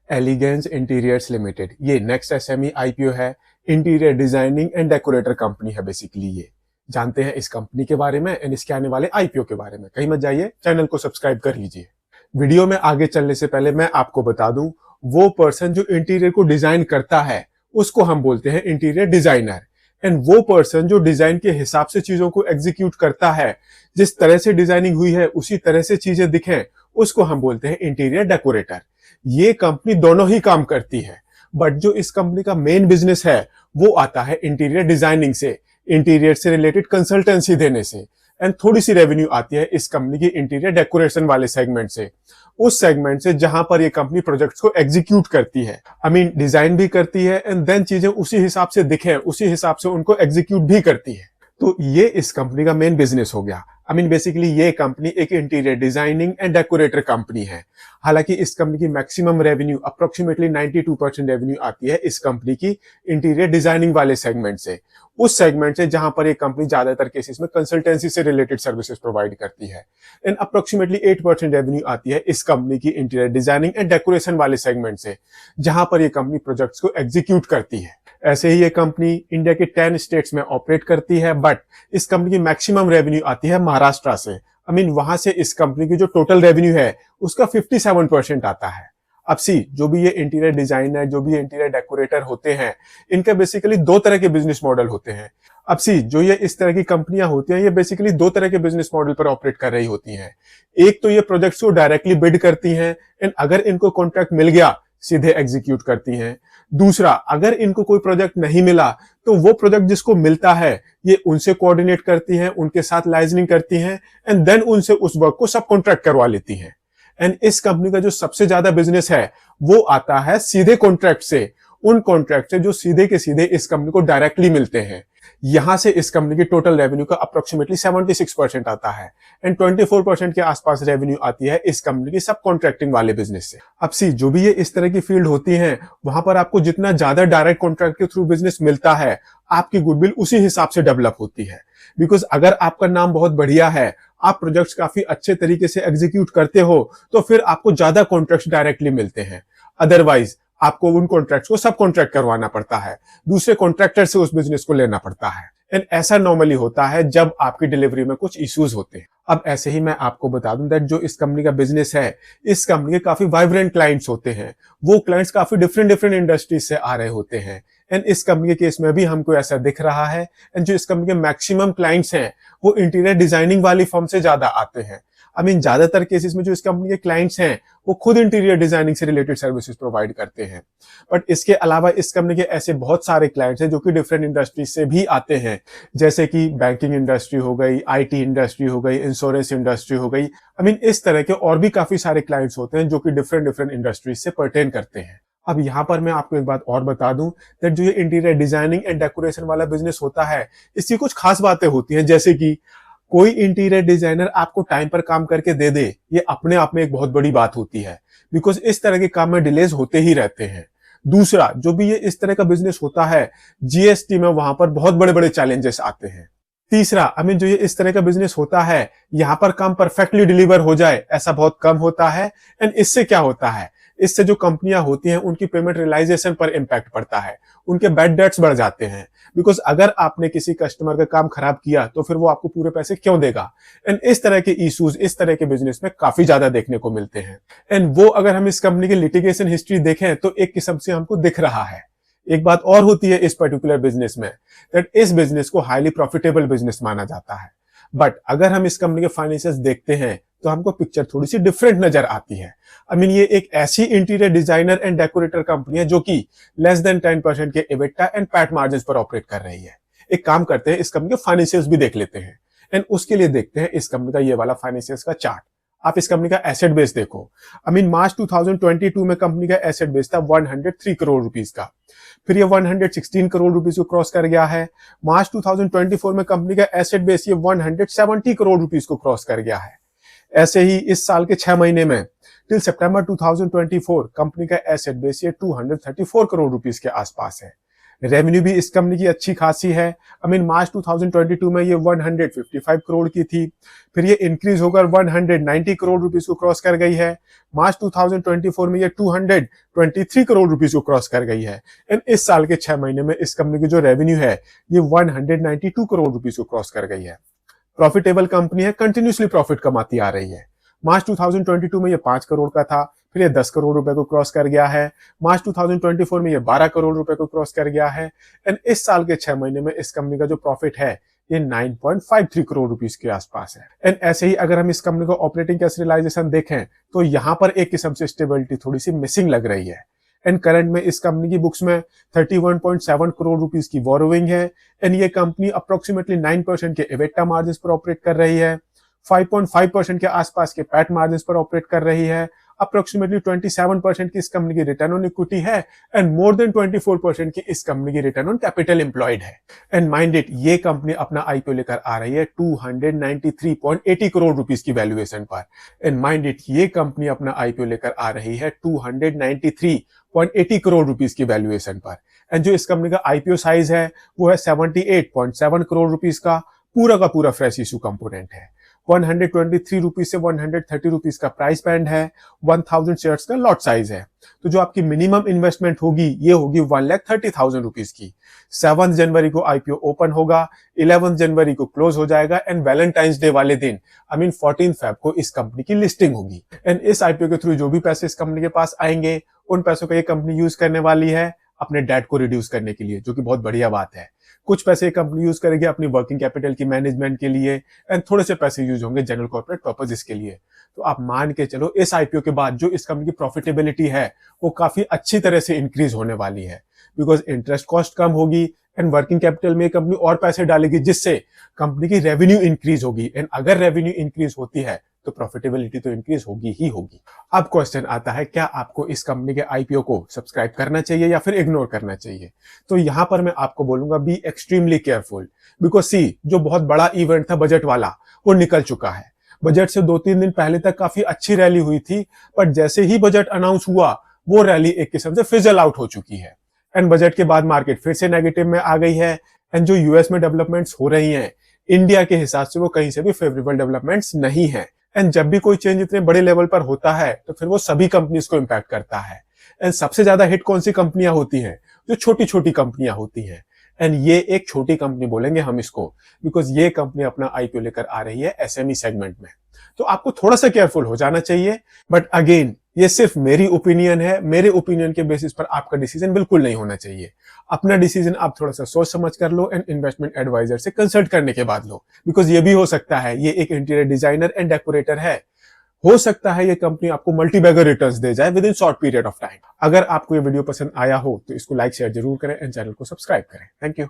Elegance interiors limited, ये next SME IPO है। Interior designing and decorator company है basically. ये जानते हैं इस कंपनी के बारे में एंड इसके आने वाले आईपीओ के बारे में। कहीं मत जाइए, चैनल को सब्सक्राइब कर लीजिए। वीडियो में आगे चलने से पहले मैं आपको बता दूं, वो पर्सन जो इंटीरियर को डिजाइन करता है उसको हम बोलते हैं इंटीरियर डिजाइनर, एंड वो पर्सन जो डिजाइन के हिसाब से चीजों को एग्जीक्यूट करता है, जिस तरह से डिजाइनिंग हुई है उसी तरह से चीजें दिखें, उसको हम बोलते हैं इंटीरियर डेकोरेटर। ये कंपनी दोनों ही काम करती है, बट जो इस कंपनी का मेन बिजनेस है वो आता है इंटीरियर डिजाइनिंग से, इंटीरियर से रिलेटेड कंसल्टेंसी देने से, एंड थोड़ी सी रेवेन्यू आती है इस कंपनी की इंटीरियर डेकोरेशन वाले सेगमेंट से, उस सेगमेंट से जहां पर ये कंपनी प्रोजेक्ट्स को एग्जीक्यूट करती है। डिजाइन भी करती है एंड देन चीजें उसी हिसाब से दिखे, उसी हिसाब से उनको एग्जीक्यूट भी करती है। तो ये इस कंपनी का मेन बिजनेस हो गया। बेसिकली ये कंपनी एक interior designing and decorator company है। हालांकि इस कंपनी की मैक्सिमम रेवेन्यू अप्रोक्सीमेटली 92% रेवेन्यू आती है इस कंपनी की इंटीरियर डिजाइनिंग वाले सेगमेंट से, उस सेगमेंट से जहां पर ये कंपनी ज्यादातर केसेस में कंसल्टेंसी से रिलेटेड सर्विसेज प्रोवाइड करती है। एंड अप्रोक्सीमेटली 8% रेवेन्यू आती है इस कंपनी की इंटीरियर डिजाइनिंग एंड डेकोरेशन वाले सेगमेंट से, जहां पर ये कंपनी प्रोजेक्ट्स को एग्जीक्यूट करती है। ऐसे ही ये कंपनी इंडिया के 10 स्टेट्स में ऑपरेट करती है, बट इस कंपनी की मैक्सिमम रेवेन्यू आती है महाराष्ट्र से। वहां से इस कंपनी की जो टोटल रेवेन्यू है उसका 57% आता है। अब जो भी ये इंटीरियर डिजाइनर, जो भी ये इंटीरियर डेकोरेटर होते हैं, इनका बेसिकली दो तरह के बिजनेस मॉडल होते हैं। जो ये इस तरह की कंपनियां होती हैं, ये बेसिकली दो तरह के बिजनेस मॉडल पर ऑपरेट कर रही होती हैं। एक तो ये प्रोजेक्ट्स को डायरेक्टली बिड करती हैं एंड अगर इनको कॉन्ट्रैक्ट मिल गया सीधे एग्जीक्यूट करती हैं। दूसरा, अगर इनको कोई प्रोजेक्ट नहीं मिला तो वो प्रोजेक्ट जिसको मिलता है ये उनसे कोऑर्डिनेट करती हैं, उनके साथ लाइजनिंग करती हैं एंड देन उनसे उस वर्क को सब कॉन्ट्रैक्ट करवा लेती हैं। एंड इस कंपनी का जो सबसे ज्यादा बिजनेस है वो आता है सीधे कॉन्ट्रैक्ट से, उन कॉन्ट्रैक्ट से जो सीधे के सीधे इस कंपनी को डायरेक्टली मिलते हैं। यहां से इस कंपनी की टोटल रेवेन्यू का अप्रोक्सीमेटली 76% आता है एंड 24% के आसपास रेवेन्यू आती है इस कंपनी की सब कॉन्ट्रैक्टिंग वाले बिजनेस से। जो भी ये इस तरह की फील्ड होती हैं, वहां पर आपको जितना ज्यादा डायरेक्ट कॉन्ट्रैक्ट के थ्रू बिजनेस मिलता है, आपकी गुडविल उसी हिसाब से डेवलप होती है। बिकॉज अगर आपका नाम बहुत बढ़िया है, आप प्रोजेक्ट्स काफी अच्छे तरीके से एग्जीक्यूट करते हो, तो फिर आपको ज्यादा कॉन्ट्रैक्ट्स डायरेक्टली मिलते हैं। अदरवाइज आपको उन कॉन्ट्रैक्ट्स को सब कॉन्ट्रैक्ट करवाना पड़ता है, दूसरे कॉन्ट्रैक्टर से उस बिजनेस को लेना पड़ता है। एंड ऐसा नॉर्मली होता है जब आपकी डिलीवरी में कुछ इश्यूज होते हैं। अब ऐसे ही मैं आपको बता दूं दैट जो इस कंपनी का बिजनेस है, इस कंपनी के काफी वाइब्रेंट क्लाइंट्स होते हैं। वो क्लाइंट्स काफी डिफरेंट इंडस्ट्रीज से आ रहे होते हैं एंड इस कंपनी के केस में भी हमको ऐसा दिख रहा है। एंड जो इस कंपनी के मैक्सिमम क्लाइंट्स हैं वो इंटीरियर डिजाइनिंग वाली फर्म से ज्यादा आते हैं। ज्यादातर केसेस में जो इस कंपनी के क्लाइंट्स हैं वो खुद इंटीरियर डिजाइनिंग से रिलेटेड सर्विसेज प्रोवाइड करते हैं। बट इसके अलावा इस कंपनी के ऐसे बहुत सारे क्लाइंट्स हैं जो कि डिफरेंट इंडस्ट्री से भी आते हैं, जैसे कि बैंकिंग इंडस्ट्री हो गई, आईटी इंडस्ट्री हो गई, इंश्योरेंस इंडस्ट्री हो गई। इस तरह के और भी काफी सारे क्लाइंट्स होते हैं जो कि डिफरेंट इंडस्ट्रीज से पर्टेन करते हैं। अब यहाँ पर मैं आपको एक बात और बता दूं दैट जो ये इंटीरियर डिजाइनिंग एंड डेकोरेशन वाला बिजनेस होता है, इसकी कुछ खास बातें होती हैं। जैसे कि कोई इंटीरियर डिजाइनर आपको टाइम पर काम करके दे दे, ये अपने आप में एक बहुत बड़ी बात होती है, बिकॉज इस तरह के काम में डिलेज होते ही रहते हैं। दूसरा, जो भी ये इस तरह का बिजनेस होता है, जीएसटी में वहां पर बहुत बड़े बड़े चैलेंजेस आते हैं। तीसरा, जो ये इस तरह का बिजनेस होता है, यहाँ पर काम परफेक्टली डिलीवर हो जाए ऐसा बहुत कम होता है। एंड इससे क्या होता है, इससे जो कंपनियां होती हैं उनकी पेमेंट रियलाइजेशन पर इंपैक्ट पड़ता है, उनके बैड डेट्स बढ़ जाते हैं। बिकॉज अगर आपने किसी कस्टमर का काम खराब किया तो फिर वो आपको पूरे पैसे क्यों देगा। एंड इस तरह के इश्यूज इस तरह के बिजनेस में काफी ज्यादा देखने को मिलते हैं। एंड वो अगर हम इस कंपनी की लिटिगेशन हिस्ट्री देखें तो एक किस्म से हमको दिख रहा है। एक बात और होती है इस पर्टिकुलर बिजनेस में, दैट इस बिजनेस को हाईली प्रॉफिटेबल बिजनेस माना जाता है। बट अगर हम इस कंपनी के फाइनेंशियल्स देखते हैं तो हमको पिक्चर थोड़ी सी डिफरेंट नजर आती है। ये एक ऐसी interior designer and decorator company है जो कि लेस देन 10% के एबिटा एंड पैट मार्जिन पर ऑपरेट कर रही है। एक काम करते हैं, इस कंपनी के फाइनेंशियल्स भी देख लेते हैं एंड उसके लिए देखते हैं इस कंपनी का ये वाला फाइनेंशियल्स का चार्ट। आप इस कंपनी का एसेट बेस देखो। मार्च 2022 में कंपनी का एसेट बेस था 103 करोड़ रुपीस का, फिर ये 116 करोड़ रुपीस को क्रॉस कर गया है। मार्च 2024 में कंपनी का एसेट बेस ये 170 करोड़ रुपीस को क्रॉस कर गया है। ऐसे ही इस साल के 6 महीने में टिल सितंबर 2024 कंपनी का एसेट बेस ये 234 करोड़ रुपीस के आसपास है। रेवेन्यू भी इस कंपनी की अच्छी खासी है। मार्च 2022 में ये 155 करोड़ की थी, फिर ये इंक्रीज होकर 190 करोड़ रुपीस को क्रॉस कर गई है। मार्च 2024 में ये 223 करोड़ रुपीस को क्रॉस कर गई है। एंड इस साल के 6 महीने में इस कंपनी की जो रेवेन्यू है ये 192 करोड़ रुपीस को क्रॉस कर गई है। प्रॉफिटेबल कंपनी है, कंटिन्यूसली प्रॉफिट कमाती आ रही है। मार्च 2022 में ये 5 करोड़ का था, फिर ये 10 करोड़ रुपए को क्रॉस कर गया है। मार्च 2024 में ये 12 करोड़ रुपए को क्रॉस कर गया है। एंड इस साल के 6 महीने में इस कंपनी का जो प्रॉफिट है ये 9.53 करोड़ रुपीस के आसपास है। एंड ऐसे ही अगर हम इस कंपनी को ऑपरेटिंग कैश रियलाइजेशन देखें तो यहां पर एक किस्म से स्टेबिलिटी थोड़ी सी मिसिंग लग रही है। एंड करंट में इस कंपनी की बुक्स में 31.7 करोड़ रुपीस की बोरोइंग है। एंड ये कंपनी अप्रोक्सीमेटली 9% के एबिटा मार्जिन पर ऑपरेट कर रही है, 5.5% के आसपास के पैट मार्जिन पर ऑपरेट कर रही है, अप्रोक्सीमेटली 27% की इस कंपनी की रिटर्न ऑन इक्विटी है एंड मोर देन 24% की इस कंपनी की रिटर्न ऑन कैपिटल एम्प्लॉयड है। एंड माइंड इट, ये कंपनी अपना आईपीओ लेकर आ रही है 293.80 करोड़ रुपीस की वैल्यूएशन पर। एंड माइंड इट, ये कंपनी अपना आईपीओ लेकर आ रही है 293.80 करोड़ रुपीस की वैल्यूएशन पर। एंड जो इस कंपनी का आईपीओ साइज है वो है 78.7 करोड़ रुपीस का पूरा फ्रेश इशू कंपोनेंट है। 123 रुपीज से 130 रुपीज का प्राइस बैंड है, 1000 शेयर्स का लॉट साइज है। तो जो आपकी मिनिमम इन्वेस्टमेंट होगी ये होगी 1,30,000 रुपीज की। 7 जनवरी को आईपीओ ओपन होगा, 11 जनवरी को क्लोज हो जाएगा एंड वैलेंटाइंस डे वाले दिन 14 फेब को इस कंपनी की लिस्टिंग होगी। एंड इस आईपीओ के थ्रू जो भी पैसे इस कंपनी के पास आएंगे उन पैसों का ये कंपनी यूज करने वाली है अपने डेट को रिड्यूस करने के लिए, जो कि बहुत बढ़िया बात है। कुछ पैसे कंपनी यूज करेगी अपनी वर्किंग कैपिटल की मैनेजमेंट के लिए एंड थोड़े से पैसे यूज होंगे जनरल कॉर्पोरेट पर्पसेस के लिए। तो आप मान के चलो इस आईपीओ के बाद जो इस कंपनी की प्रॉफिटेबिलिटी है वो काफी अच्छी तरह से इंक्रीज होने वाली है, बिकॉज इंटरेस्ट कॉस्ट कम होगी एंड वर्किंग कैपिटल में कंपनी और पैसे डालेगी जिससे कंपनी की रेवेन्यू इंक्रीज होगी। एंड अगर रेवेन्यू इंक्रीज होती है तो प्रॉफिटेबिलिटी तो इंक्रीज होगी ही होगी। अब क्वेश्चन आता है, क्या आपको इस कंपनी के आईपीओ को सब्सक्राइब करना चाहिए या फिर इग्नोर करना चाहिए? तो यहां पर मैं आपको बोलूंगा बी एक्सट्रीमली केयरफुल, बिकॉज सी जो बहुत बड़ा इवेंट था बजट वाला वो निकल चुका है। बजट से 2-3 दिन पहले तक काफी अच्छी रैली हुई थी, बट जैसे ही बजट अनाउंस हुआ वो रैली एक किस्म से फिजल आउट हो चुकी है। एंड बजट के बाद मार्केट फिर से नेगेटिव में आ गई है। एंड जो यूएस में डेवलपमेंट्स हो रही हैं इंडिया के हिसाब से वो कहीं से भी फेवरेबल डेवलपमेंट्स नहीं है। एंड जब भी कोई चेंज इतने बड़े लेवल पर होता है तो फिर वो सभी कंपनीज को इंपैक्ट करता है। एंड सबसे ज्यादा हिट कौन सी कंपनियां होती हैं? जो छोटी छोटी कंपनियां होती हैं। एंड ये एक छोटी कंपनी बोलेंगे हम इसको, बिकॉज ये कंपनी अपना आईपीओ लेकर आ रही है एसएमई सेगमेंट में। तो आपको थोड़ा सा केयरफुल हो जाना चाहिए। बट अगेन ये सिर्फ मेरी ओपिनियन है, मेरे ओपिनियन के बेसिस पर आपका डिसीजन बिल्कुल नहीं होना चाहिए। अपना डिसीजन आप थोड़ा सा सोच समझ कर लो एंड इन्वेस्टमेंट एडवाइजर से कंसल्ट करने के बाद लो, बिकॉज ये भी हो सकता है ये एक इंटीरियर डिजाइनर एंड डेकोरेटर है, हो सकता है ये कंपनी आपको मल्टी बैगर रिटर्न्स दे जाए with in short period of time. अगर आपको ये वीडियो पसंद आया हो तो इसको लाइक शेयर जरूर करें एंड चैनल को सब्सक्राइब करें। Thank you.